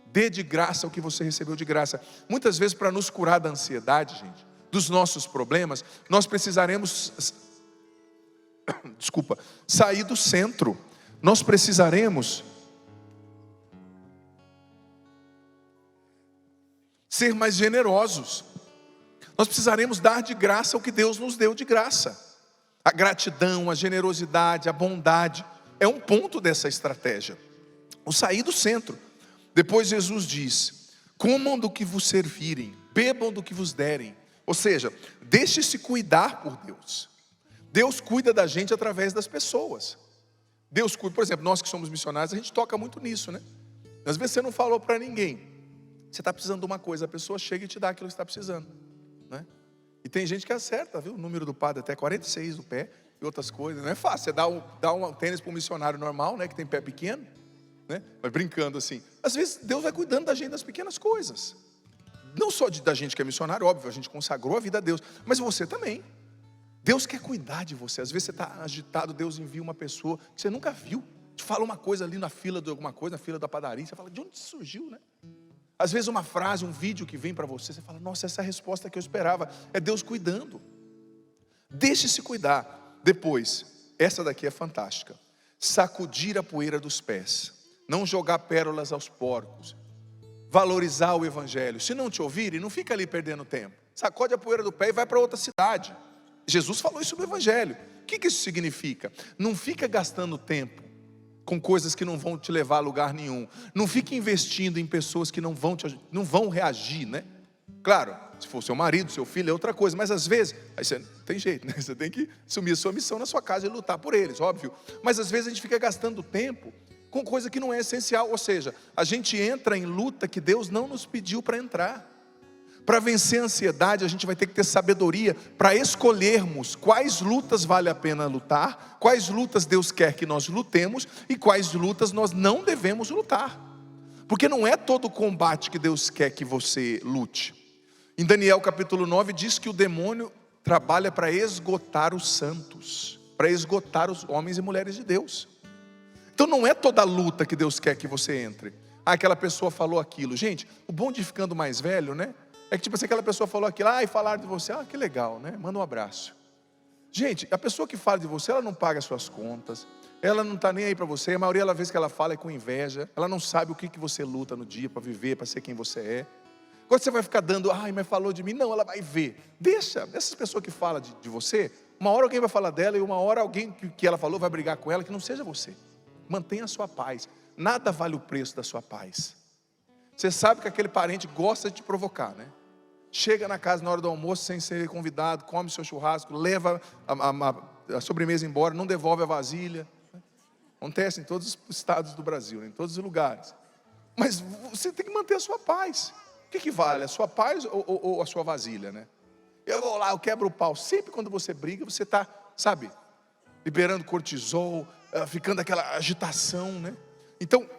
Dê de graça o que você recebeu de graça. Muitas vezes para nos curar da ansiedade, gente, dos nossos problemas, nós precisaremos, sair do centro. Nós precisaremos ser mais generosos. Nós precisaremos dar de graça o que Deus nos deu de graça. A gratidão, a generosidade, a bondade, é um ponto dessa estratégia. O sair do centro. Depois Jesus diz, comam do que vos servirem, bebam do que vos derem. Ou seja, deixe-se cuidar por Deus. Deus cuida da gente através das pessoas. Deus cuida, por exemplo, nós que somos missionários, a gente toca muito nisso, né? Às vezes você não falou para ninguém, você está precisando de uma coisa, a pessoa chega e te dá aquilo que você está precisando, né? E tem gente que acerta, viu? O número do padre até 46 do pé e outras coisas. Não é fácil. Você dá um tênis para um missionário normal, né? Que tem pé pequeno, né? Vai brincando assim. Às vezes Deus vai cuidando da gente das pequenas coisas. Não só da gente que é missionário, óbvio, a gente consagrou a vida a Deus, mas você também. Deus quer cuidar de você. Às vezes você está agitado, Deus envia uma pessoa que você nunca viu. Te fala uma coisa ali na fila de alguma coisa, na fila da padaria. Você fala, de onde surgiu, né? Às vezes uma frase, um vídeo que vem para você, você fala, nossa, essa é a resposta que eu esperava. É Deus cuidando. Deixe-se cuidar. Depois, essa daqui é fantástica. Sacudir a poeira dos pés. Não jogar pérolas aos porcos. Valorizar o evangelho. Se não te ouvirem, não fica ali perdendo tempo. Sacode a poeira do pé e vai para outra cidade. Jesus falou isso no evangelho. O que isso significa? Não fica gastando tempo com coisas que não vão te levar a lugar nenhum. Não fique investindo em pessoas que não vão reagir, né? Claro, se for seu marido, seu filho, é outra coisa. Mas às vezes, aí você não tem jeito, né? Você tem que assumir a sua missão na sua casa e lutar por eles, óbvio. Mas às vezes a gente fica gastando tempo com coisa que não é essencial. Ou seja, a gente entra em luta que Deus não nos pediu para entrar. Para vencer a ansiedade, a gente vai ter que ter sabedoria para escolhermos quais lutas vale a pena lutar, quais lutas Deus quer que nós lutemos e quais lutas nós não devemos lutar. Porque não é todo combate que Deus quer que você lute. Em Daniel capítulo 9 diz que o demônio trabalha para esgotar os santos, para esgotar os homens e mulheres de Deus. Então não é toda luta que Deus quer que você entre. Aquela pessoa falou aquilo. Gente, o bom de ficando mais velho, né? É que tipo assim, aquela pessoa falou aquilo, e falaram de você, que legal, né? Manda um abraço. Gente, a pessoa que fala de você, ela não paga as suas contas, ela não está nem aí para você, a maioria das vezes que ela fala é com inveja, ela não sabe o que você luta no dia para viver, para ser quem você é. Quando você vai ficar dando, mas falou de mim, não, ela vai ver. Deixa, essas pessoas que falam de você, uma hora alguém vai falar dela e uma hora alguém que ela falou vai brigar com ela, que não seja você. Mantenha a sua paz, nada vale o preço da sua paz. Você sabe que aquele parente gosta de te provocar, né? Chega na casa na hora do almoço sem ser convidado, come seu churrasco, leva a sobremesa embora, não devolve a vasilha. Acontece em todos os estados do Brasil, né? Em todos os lugares. Mas você tem que manter a sua paz. O que vale? A sua paz ou a sua vasilha, né? Eu vou lá, eu quebro o pau. Sempre quando você briga, você está, sabe, liberando cortisol, ficando aquela agitação, né? Então,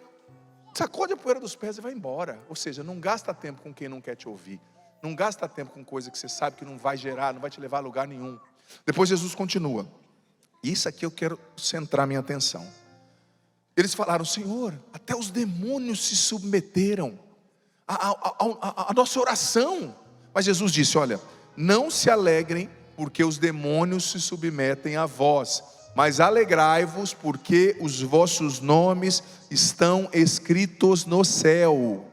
sacode a poeira dos pés e vai embora. Ou seja, não gasta tempo com quem não quer te ouvir. Não gasta tempo com coisa que você sabe que não vai gerar, não vai te levar a lugar nenhum. Depois Jesus continua. Isso aqui eu quero centrar minha atenção. Eles falaram, Senhor, até os demônios se submeteram à nossa oração. Mas Jesus disse, olha, não se alegrem porque os demônios se submetem a vós, mas alegrai-vos porque os vossos nomes estão escritos no céu.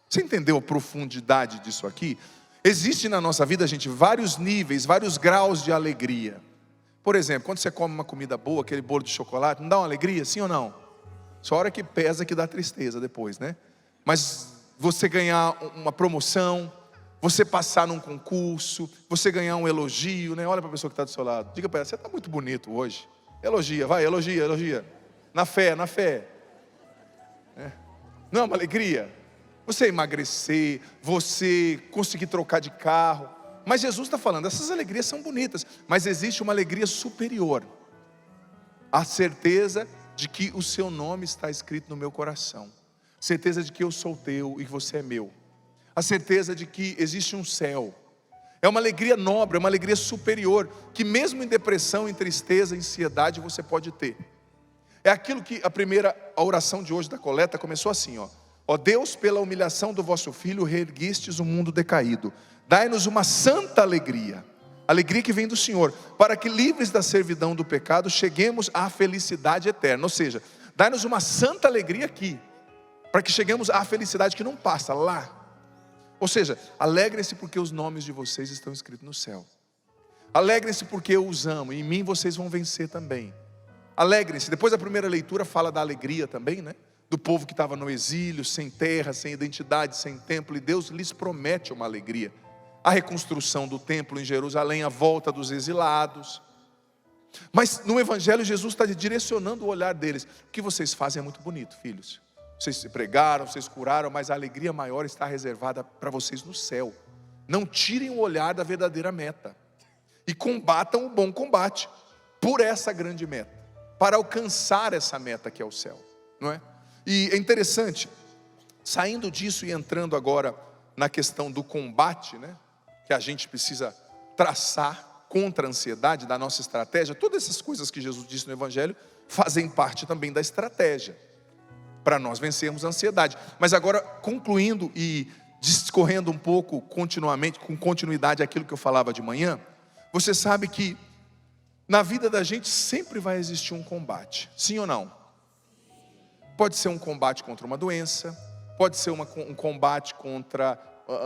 Você entendeu a profundidade disso aqui? Existe na nossa vida, gente, vários níveis, vários graus de alegria. Por exemplo, quando você come uma comida boa, aquele bolo de chocolate, não dá uma alegria, sim ou não? Só a hora que pesa que dá tristeza depois, né? Mas você ganhar uma promoção, você passar num concurso, você ganhar um elogio, né? Olha para a pessoa que está do seu lado, diga para ela, você está muito bonito hoje. Elogia, vai, elogia. Na fé. Não é uma alegria? Você emagrecer, você conseguir trocar de carro. Mas Jesus está falando, essas alegrias são bonitas, mas existe uma alegria superior. A certeza de que o seu nome está escrito no meu coração. Certeza de que eu sou teu e que você é meu. A certeza de que existe um céu. É uma alegria nobre, é uma alegria superior, que mesmo em depressão, em tristeza, em ansiedade, você pode ter. É aquilo que a oração de hoje da coleta começou assim, ó Deus, pela humilhação do vosso Filho, reerguistes o mundo decaído. Dai-nos uma santa alegria, alegria que vem do Senhor, para que livres da servidão do pecado, cheguemos à felicidade eterna. Ou seja, dai-nos uma santa alegria aqui, para que cheguemos à felicidade que não passa, lá. Ou seja, alegrem-se porque os nomes de vocês estão escritos no céu. Alegrem-se porque eu os amo, e em mim vocês vão vencer também. Alegrem-se. Depois da primeira leitura fala da alegria também, né? Do povo que estava no exílio, sem terra, sem identidade, sem templo, e Deus lhes promete uma alegria. A reconstrução do templo em Jerusalém, a volta dos exilados. Mas no Evangelho Jesus está direcionando o olhar deles. O que vocês fazem é muito bonito, filhos. Vocês se pregaram, vocês curaram, mas a alegria maior está reservada para vocês no céu. não tirem o olhar da verdadeira meta e combatam o bom combate por essa grande meta, para alcançar essa meta que é o céu, não é? E é interessante, saindo disso e entrando agora na questão do combate, né, que a gente precisa traçar contra a ansiedade, da nossa estratégia. Todas essas coisas que Jesus disse no Evangelho fazem parte também da estratégia para nós vencermos a ansiedade. Mas agora, concluindo e discorrendo um pouco continuamente, com continuidade aquilo que eu falava de manhã, você sabe que na vida da gente sempre vai existir um combate, sim ou não? Pode ser um combate contra uma doença, pode ser um combate contra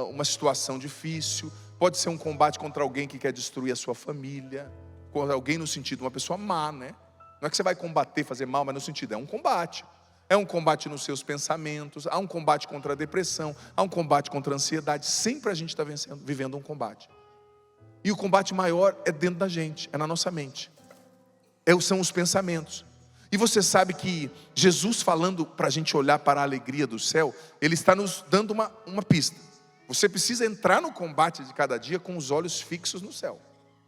uma situação difícil, pode ser um combate contra alguém que quer destruir a sua família, contra alguém no sentido de uma pessoa má, né? Não é que você vai combater, fazer mal, mas no sentido, é um combate. É um combate nos seus pensamentos, há um combate contra a depressão, há um combate contra a ansiedade. Sempre a gente está vivendo um combate. E o combate maior é dentro da gente, é na nossa mente. São os pensamentos. E você sabe que Jesus, falando para a gente olhar para a alegria do céu, Ele está nos dando uma pista. Você precisa entrar no combate de cada dia com os olhos fixos no céu,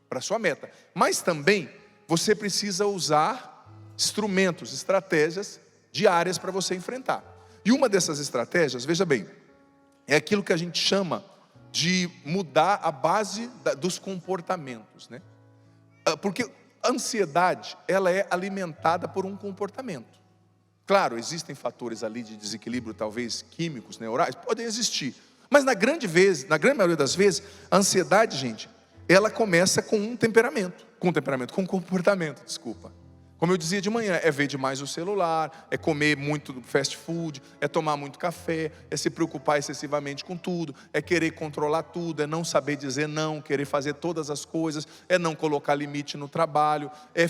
para a sua meta. Mas também, você precisa usar instrumentos, estratégias diárias para você enfrentar. E uma dessas estratégias, veja bem, é aquilo que a gente chama de mudar a base dos comportamentos, né? Porque a ansiedade, ela é alimentada por um comportamento. Claro, existem fatores ali de desequilíbrio, talvez químicos, neurais, podem existir. Mas na grande maioria das vezes, a ansiedade, gente, ela começa com um com comportamento, desculpa. Como eu dizia de manhã, é ver demais o celular, é comer muito fast food, é tomar muito café, é se preocupar excessivamente com tudo, é querer controlar tudo, é não saber dizer não, querer fazer todas as coisas, é não colocar limite no trabalho, é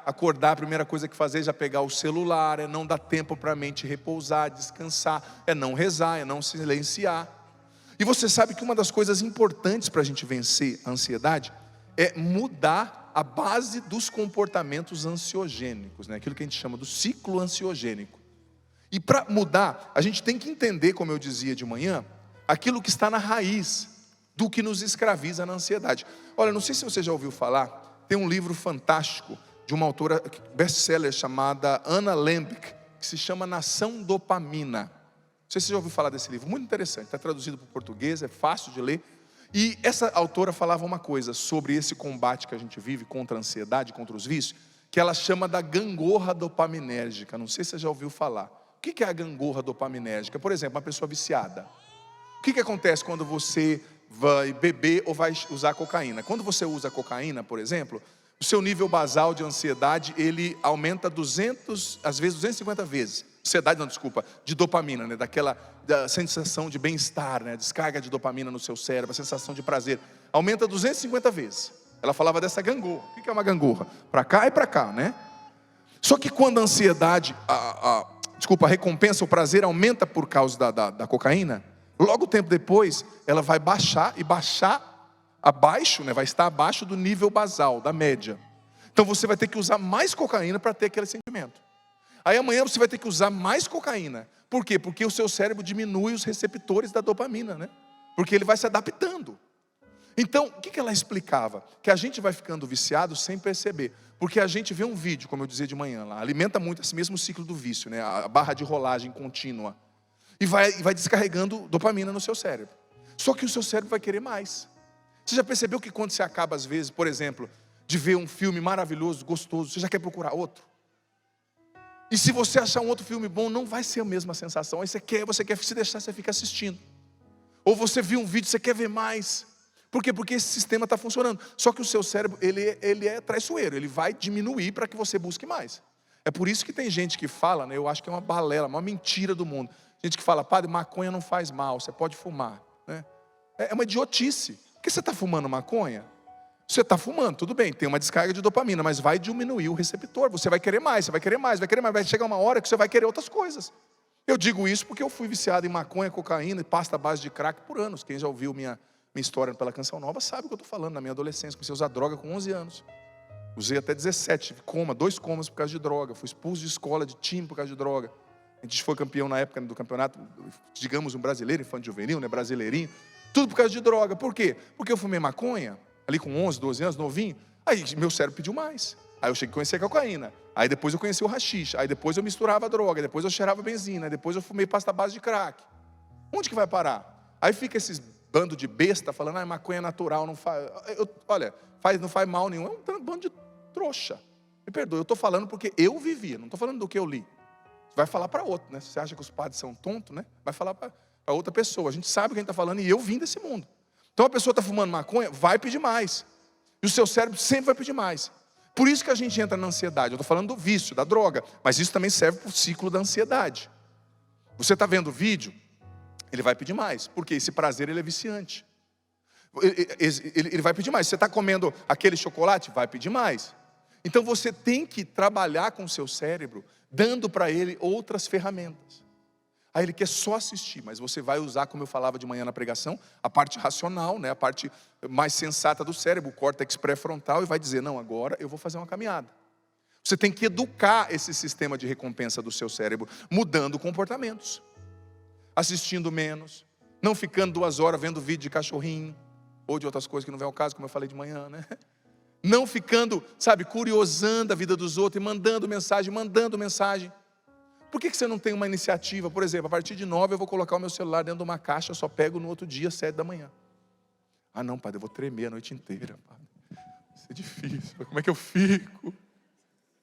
acordar, a primeira coisa que fazer é já pegar o celular, é não dar tempo para a mente repousar, descansar, é não rezar, é não silenciar. E você sabe que uma das coisas importantes para a gente vencer a ansiedade é mudar a base dos comportamentos ansiogênicos, né? Aquilo que a gente chama do ciclo ansiogênico. E para mudar, a gente tem que entender, como eu dizia de manhã, aquilo que está na raiz do que nos escraviza na ansiedade. Olha, não sei se você já ouviu falar, tem um livro fantástico de uma autora best-seller chamada Anna Lembke, que se chama Nação Dopamina. Não sei se você já ouviu falar desse livro, muito interessante, está traduzido para o português, é fácil de ler. E essa autora falava uma coisa sobre esse combate que a gente vive contra a ansiedade, contra os vícios, que ela chama da gangorra dopaminérgica. Não sei se você já ouviu falar. O que é a gangorra dopaminérgica? Por exemplo, uma pessoa viciada. O que acontece quando você vai beber ou vai usar cocaína? Quando você usa cocaína, por exemplo, o seu nível basal de ansiedade, ele aumenta 200, às vezes 250 vezes. De dopamina, né? Da sensação de bem-estar, né? Descarga de dopamina no seu cérebro, a sensação de prazer, aumenta 250 vezes. Ela falava dessa gangorra. O que é uma gangorra? Para cá e para cá, né? Só que quando a ansiedade, a recompensa, o prazer aumenta por causa da cocaína, logo tempo depois, ela vai baixar abaixo, né? Vai estar abaixo do nível basal, da média. Então você vai ter que usar mais cocaína para ter aquele sentimento. Aí amanhã você vai ter que usar mais cocaína. Por quê? Porque o seu cérebro diminui os receptores da dopamina, né? Porque ele vai se adaptando. Então, o que ela explicava? Que a gente vai ficando viciado sem perceber. Porque a gente vê um vídeo, como eu dizia de manhã lá, alimenta muito esse mesmo ciclo do vício, né? A barra de rolagem contínua. E vai descarregando dopamina no seu cérebro. Só que o seu cérebro vai querer mais. Você já percebeu que quando você acaba, às vezes, por exemplo, de ver um filme maravilhoso, gostoso, você já quer procurar outro? E se você achar um outro filme bom, não vai ser a mesma sensação. Aí você quer se deixar, você fica assistindo. Ou você viu um vídeo, você quer ver mais. Por quê? Porque esse sistema está funcionando. Só que o seu cérebro, ele é traiçoeiro. Ele vai diminuir para que você busque mais. É por isso que tem gente que fala, né, eu acho que é uma balela, uma mentira do mundo. Gente que fala, padre, maconha não faz mal, você pode fumar, né? É uma idiotice. Por que você está fumando maconha? Você está fumando, tudo bem, tem uma descarga de dopamina, mas vai diminuir o receptor, você vai querer mais, vai chegar uma hora que você vai querer outras coisas. Eu digo isso porque eu fui viciado em maconha, cocaína e pasta à base de crack por anos. Quem já ouviu minha história pela Canção Nova sabe o que eu estou falando. Na minha adolescência, comecei a usar droga com 11 anos. Usei até 17, tive 2 comas por causa de droga. Fui expulso de escola, de time por causa de droga. A gente foi campeão na época do campeonato, digamos um brasileiro, infanto juvenil, né, brasileirinho. Tudo por causa de droga. Por quê? Porque eu fumei maconha, ali com 11, 12 anos, novinho. Aí meu cérebro pediu mais. Aí eu cheguei a conhecer a cocaína. Aí depois eu conheci o haxixe. Aí depois eu misturava droga. Depois eu cheirava benzina. Aí depois eu fumei pasta base de crack. Onde que vai parar? Aí fica esses bando de besta falando, maconha é natural, não faz... Olha, não faz mal nenhum. É um bando de trouxa. Me perdoe, eu estou falando porque eu vivia. Não estou falando do que eu li. Vai falar para outro, né? Você acha que os padres são tontos, né? Vai falar para outra pessoa. A gente sabe o que a gente está falando e eu vim desse mundo. Então a pessoa está fumando maconha, vai pedir mais. E o seu cérebro sempre vai pedir mais. Por isso que a gente entra na ansiedade. Eu estou falando do vício, da droga. Mas isso também serve para o ciclo da ansiedade. Você está vendo o vídeo, ele vai pedir mais. Porque esse prazer ele é viciante. Ele vai pedir mais. Você está comendo aquele chocolate, vai pedir mais. Então você tem que trabalhar com o seu cérebro, dando para ele outras ferramentas. Aí ele quer só assistir, mas você vai usar, como eu falava de manhã na pregação, a parte racional, né, a parte mais sensata do cérebro, o córtex pré-frontal, e vai dizer, não, agora eu vou fazer uma caminhada. Você tem que educar esse sistema de recompensa do seu cérebro, mudando comportamentos. Assistindo menos, não ficando 2 horas vendo vídeo de cachorrinho, ou de outras coisas que não vem ao caso, como eu falei de manhã, né? Não ficando, curiosando a vida dos outros e mandando mensagem. Por que você não tem uma iniciativa? Por exemplo, a partir de 9 eu vou colocar o meu celular dentro de uma caixa, eu só pego no outro dia, 7 da manhã. Ah não, padre, eu vou tremer a noite inteira, padre. Isso é difícil, como é que eu fico?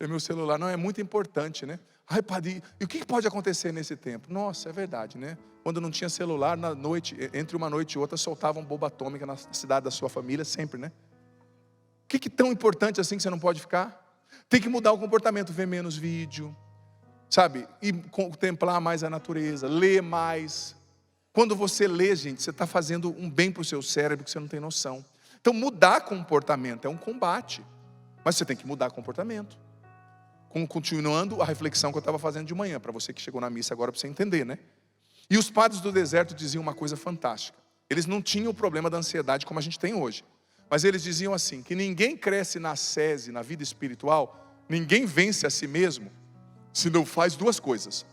É meu celular, não, é muito importante, né? Ai, padre, e o que pode acontecer nesse tempo? Nossa, é verdade, né? Quando não tinha celular, na noite, entre uma noite e outra, soltavam bomba atômica na cidade da sua família, sempre, né? O que tão importante assim que você não pode ficar? Tem que mudar o comportamento, ver menos vídeo, e contemplar mais a natureza, ler mais. Quando você lê, gente, você está fazendo um bem para o seu cérebro que você não tem noção. Então mudar comportamento é um combate, mas você tem que mudar comportamento. Continuando a reflexão que eu estava fazendo de manhã, para você que chegou na missa agora, para você entender, né? E os padres do deserto diziam uma coisa fantástica. Eles não tinham o problema da ansiedade como a gente tem hoje. Mas eles diziam assim, que ninguém cresce na ascese, na vida espiritual, ninguém vence a si mesmo, se não faz 2 coisas.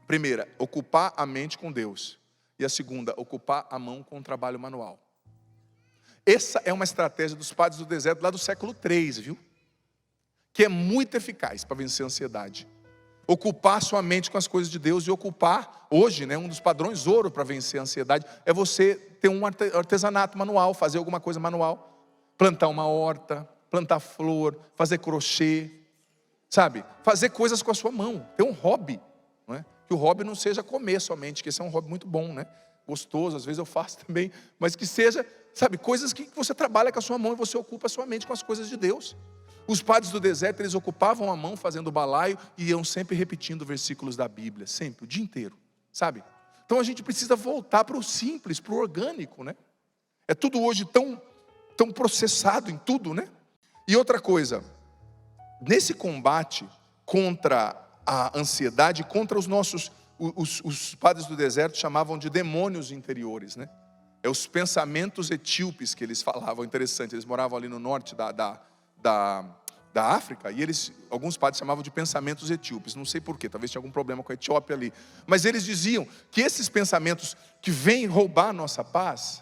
Primeira, ocupar a mente com Deus. E a segunda, ocupar a mão com o trabalho manual. Essa é uma estratégia dos padres do deserto lá do século 3, viu? Que é muito eficaz para vencer a ansiedade. Ocupar sua mente com as coisas de Deus e ocupar, hoje, né, um dos padrões ouro para vencer a ansiedade é você ter um artesanato manual, fazer alguma coisa manual. Plantar uma horta, plantar flor, fazer crochê, fazer coisas com a sua mão, ter um hobby, não é? Que o hobby não seja comer somente, que esse é um hobby muito bom, né? Gostoso, às vezes eu faço também, mas que seja, coisas que você trabalha com a sua mão e você ocupa a sua mente com as coisas de Deus. Os padres do deserto, eles ocupavam a mão fazendo balaio e iam sempre repetindo versículos da Bíblia, sempre, o dia inteiro, Então a gente precisa voltar para o simples, para o orgânico, né? É tudo hoje tão processado em tudo, né? E outra coisa, nesse combate contra a ansiedade, contra os padres do deserto chamavam de demônios interiores, né? É os pensamentos etíopes que eles falavam, interessante, eles moravam ali no norte da África, e alguns padres chamavam de pensamentos etíopes, não sei porquê, talvez tinha algum problema com a Etiópia ali, mas eles diziam que esses pensamentos que vêm roubar a nossa paz,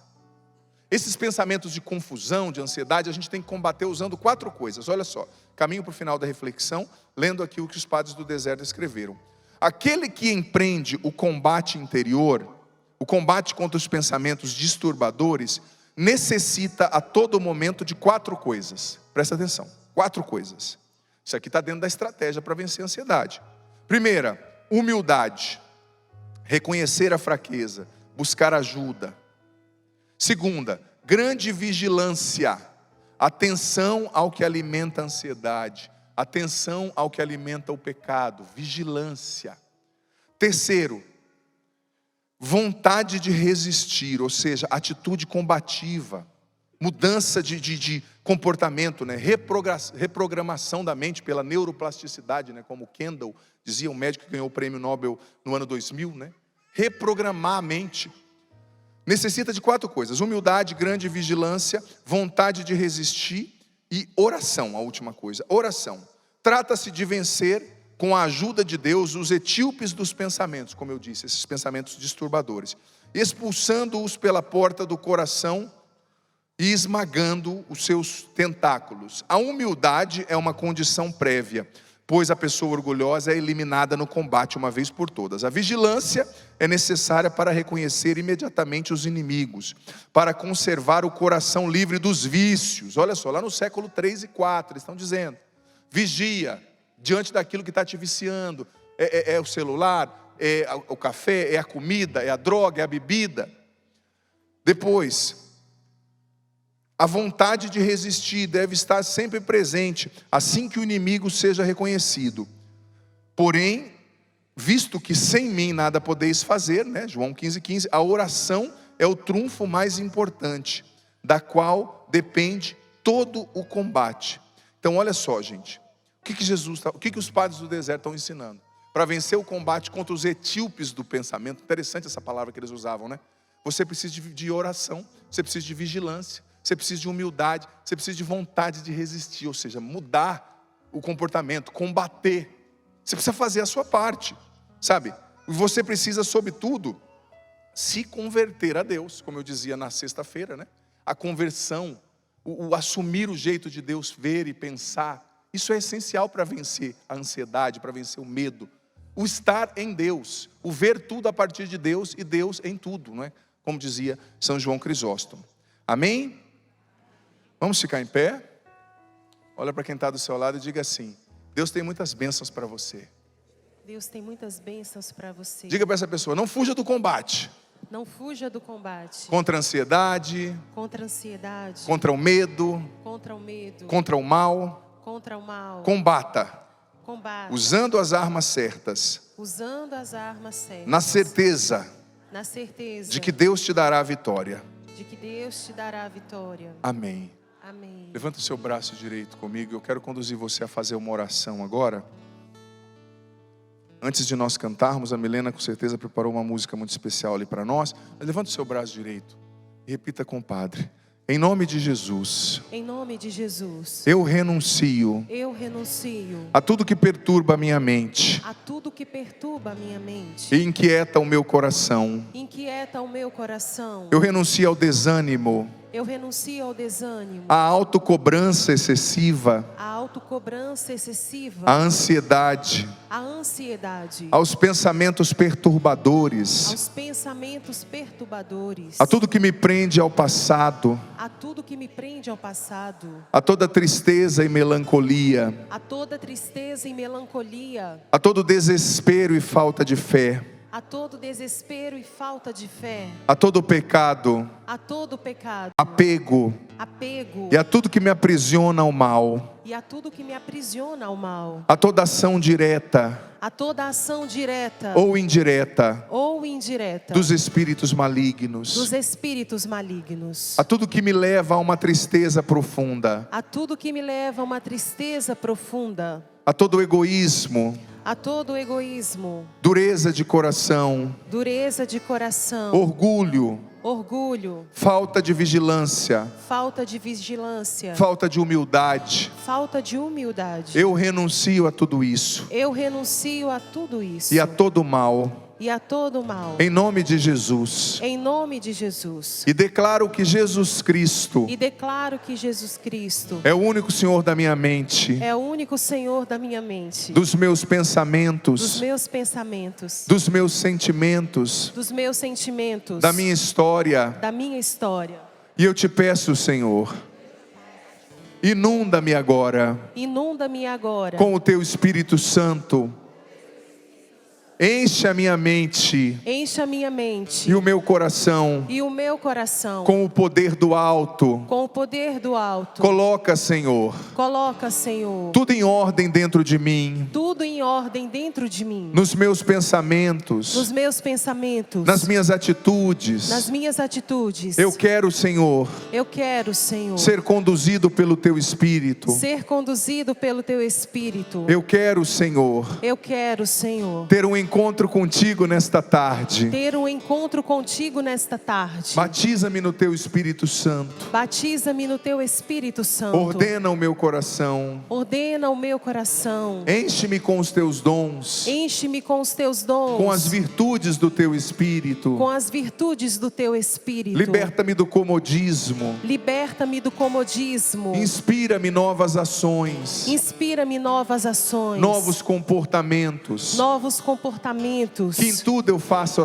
esses pensamentos de confusão, de ansiedade, a gente tem que combater usando 4 coisas, olha só, caminho para o final da reflexão, lendo aqui o que os padres do deserto escreveram. Aquele que empreende o combate interior, o combate contra os pensamentos disturbadores, necessita a todo momento de 4 coisas, presta atenção, 4 coisas, isso aqui está dentro da estratégia para vencer a ansiedade. Primeira, humildade, reconhecer a fraqueza, buscar ajuda. Segunda, grande vigilância, atenção ao que alimenta a ansiedade, atenção ao que alimenta o pecado, vigilância. Terceiro, vontade de resistir, ou seja, atitude combativa, mudança de comportamento, né? Reprogramação da mente pela neuroplasticidade, né? Como Kendall dizia, um médico que ganhou o prêmio Nobel no ano 2000, né? Reprogramar a mente. Necessita de 4 coisas, humildade, grande vigilância, vontade de resistir e oração, a última coisa, oração. Trata-se de vencer, com a ajuda de Deus, os etíopes dos pensamentos, como eu disse, esses pensamentos disturbadores. expulsando-os pela porta do coração e esmagando os seus tentáculos. A humildade é uma condição prévia, pois a pessoa orgulhosa é eliminada no combate uma vez por todas. A vigilância é necessária para reconhecer imediatamente os inimigos, para conservar o coração livre dos vícios. Olha só, lá no século 3 e 4, eles estão dizendo: vigia diante daquilo que está te viciando. É o celular, é o café, é a comida, é a droga, é a bebida. Depois, a vontade de resistir deve estar sempre presente, assim que o inimigo seja reconhecido. Porém, visto que sem mim nada podeis fazer, né? João 15,15, a oração é o trunfo mais importante, da qual depende todo o combate. Então olha só, gente, o que os padres do deserto estão ensinando? Para vencer o combate contra os etíopes do pensamento. Interessante essa palavra que eles usavam, né? Você precisa de oração, você precisa de vigilância, você precisa de humildade, você precisa de vontade de resistir, ou seja, mudar o comportamento, combater. Você precisa fazer a sua parte, sabe? Você precisa, sobretudo, se converter a Deus, como eu dizia na sexta-feira, né? A conversão, o assumir o jeito de Deus ver e pensar, isso é essencial para vencer a ansiedade, para vencer o medo. O estar em Deus, o ver tudo a partir de Deus e Deus em tudo, não é? Como dizia São João Crisóstomo. Amém? Vamos ficar em pé? Olha para quem está do seu lado e diga assim: Deus tem muitas bênçãos para você. Deus tem muitas bênçãos para você. Diga para essa pessoa: não fuja do combate. Não fuja do combate. Contra a ansiedade. Contra a ansiedade. Contra o medo. Contra o medo. Contra o mal. Contra o mal. Combata. Combate. Usando as armas certas. Usando as armas certas. Na certeza. Na certeza. De que Deus te dará a vitória. De que Deus te dará a vitória. Amém. Amém. Levanta o seu braço direito comigo. Eu quero conduzir você a fazer uma oração agora. Antes de nós cantarmos, a Milena com certeza preparou uma música muito especial ali para nós. Mas levanta o seu braço direito e repita com o Padre: em nome de Jesus. Em nome de Jesus. Eu renuncio. Eu renuncio. A tudo que perturba a minha mente. A tudo que perturba a minha mente. E inquieta o meu coração. Inquieta o meu coração. Eu renuncio ao desânimo. Eu renuncio ao desânimo. A autocobrança excessiva. A autocobrança excessiva. A ansiedade. A ansiedade. Aos pensamentos perturbadores. Aos pensamentos perturbadores. A tudo que me prende ao passado. A tudo que me prende ao passado. A toda tristeza e melancolia. A toda tristeza e melancolia. A todo desespero e falta de fé. A todo desespero e falta de fé. A todo pecado. A todo pecado. Apego. Apego. E a tudo que me aprisiona ao mal. E a tudo que me aprisiona ao mal. A toda ação direta. A toda ação direta. Ou indireta. Ou indireta. Dos espíritos malignos. Dos espíritos malignos. A tudo que me leva a uma tristeza profunda. A tudo que me leva a uma tristeza profunda. A todo egoísmo. A todo egoísmo. Dureza de coração. Dureza de coração. Orgulho. Orgulho. Falta de vigilância. Falta de vigilância. Falta de humildade. Falta de humildade. Eu renuncio a tudo isso. Eu renuncio a tudo isso. E a todo mal. E a todo mal. Em nome de Jesus. Em nome de Jesus. E declaro que Jesus Cristo. E declaro que Jesus Cristo. É o único Senhor da minha mente. É o único Senhor da minha mente. Dos meus pensamentos. Dos meus pensamentos. Dos meus sentimentos. Dos meus sentimentos. Da minha história. Da minha história. E eu te peço, Senhor, inunda-me agora. Inunda-me agora. Com o teu Espírito Santo. Enche a minha mente. Enche a minha mente. E o meu coração. E o meu coração. Com o poder do alto. Com o poder do alto. Coloca, Senhor. Coloca, Senhor. Tudo em ordem dentro de mim. Tudo em ordem dentro de mim. Nos meus pensamentos. Nos meus pensamentos. Nas minhas atitudes. Nas minhas atitudes. Eu quero, Senhor. Eu quero, Senhor. Ser conduzido pelo teu Espírito. Ser conduzido pelo teu Espírito. Eu quero, Senhor. Eu quero, Senhor. Ter um encontro contigo nesta tarde. ter um encontro contigo nesta tarde. Batiza-me no teu Espírito Santo. Batiza-me no teu Espírito Santo. Ordena o meu coração. Ordena o meu coração. Enche-me com os teus dons, Enche-me com os teus dons. com as virtudes do teu Espírito. Com as virtudes do teu Espírito. Liberta-me do comodismo. Liberta-me do comodismo. Inspira-me novas ações, Inspira-me novas ações. novos comportamentos. Novos comportamentos. Que em tudo eu faça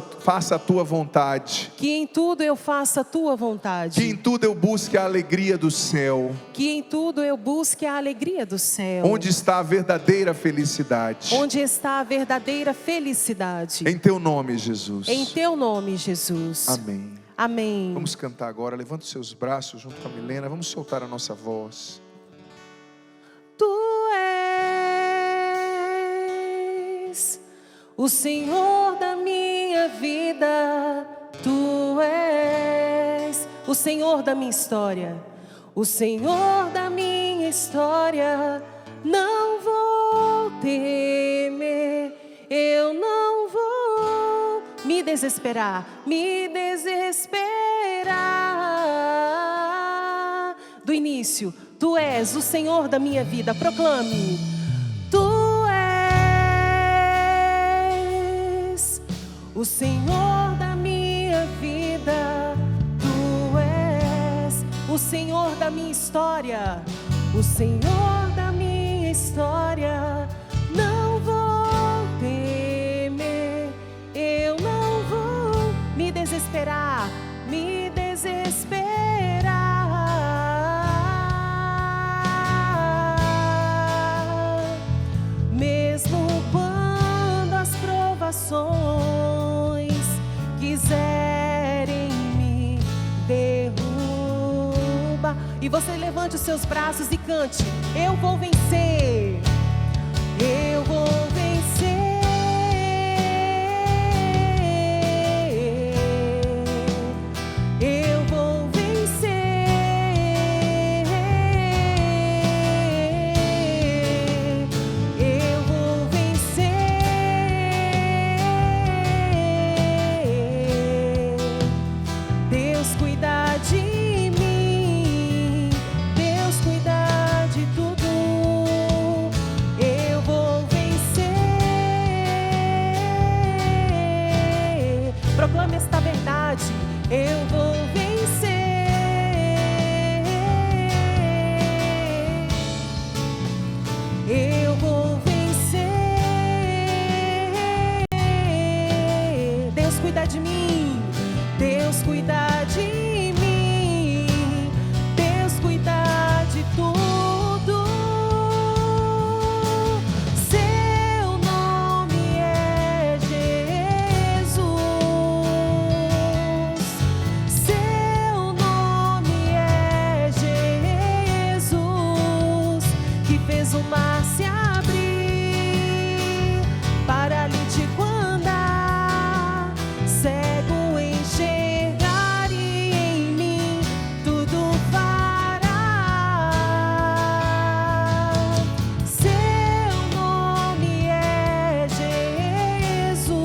a tua vontade. Que em tudo eu faça a tua vontade. Que em tudo eu busque a alegria do céu. Que em tudo eu busque a alegria do céu. Onde está a verdadeira felicidade? Onde está a verdadeira felicidade. Em teu nome, Jesus. Em teu nome, Jesus. Amém. Amém. Vamos cantar agora. Levanta os seus braços junto com a Milena. Vamos soltar a nossa voz. Tu és o Senhor da minha vida. Tu és o Senhor da minha história. O Senhor da minha história. Não vou temer. Eu não vou me desesperar. Me desesperar. Do início. Tu és o Senhor da minha vida. Proclame. Tu és o Senhor da minha vida. Tu és o Senhor da minha história. O Senhor da minha história. Não vou temer. Eu não vou me desesperar. Me desesperar. Mesmo quando as provações quiserem me derrubar. E você levante os seus braços e cante. Eu vou vencer. Eu vou vencer. Eu vou vencer. Eu vou vencer. Deus cuida de mim. Deus cuida de tudo. Eu vou vencer. Proclame esta verdade. Eu vou vencer. Eu vou vencer. Deus cuida de mim. Deus cuida de mim. Deus cuida de tudo. Seu nome é Jesus. Seu nome é Jesus. Que fez o mar se abrir, paralítico andar, cego enxergar e em mim tudo fará. Seu nome é Jesus.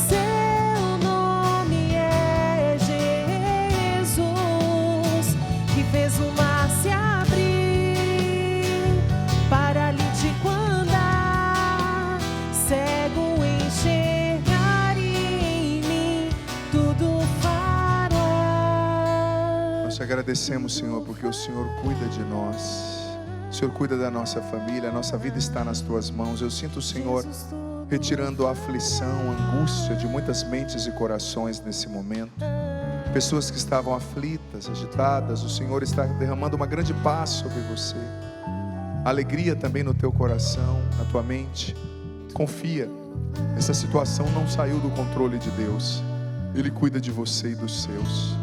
Seu nome é Jesus. Que fez o mar se abrir, paralítico andar, cego enxergar e em mim tudo fará. Nós te agradecemos, Senhor, porque o Senhor cuida de nós. O Senhor cuida da nossa família. A nossa vida está nas tuas mãos. Eu sinto o Senhor retirando a aflição, a angústia de muitas mentes e corações nesse momento. Pessoas que estavam aflitas, agitadas, o Senhor está derramando uma grande paz sobre você. Alegria também no teu coração, na tua mente. Confia, essa situação não saiu do controle de Deus. Ele cuida de você e dos seus.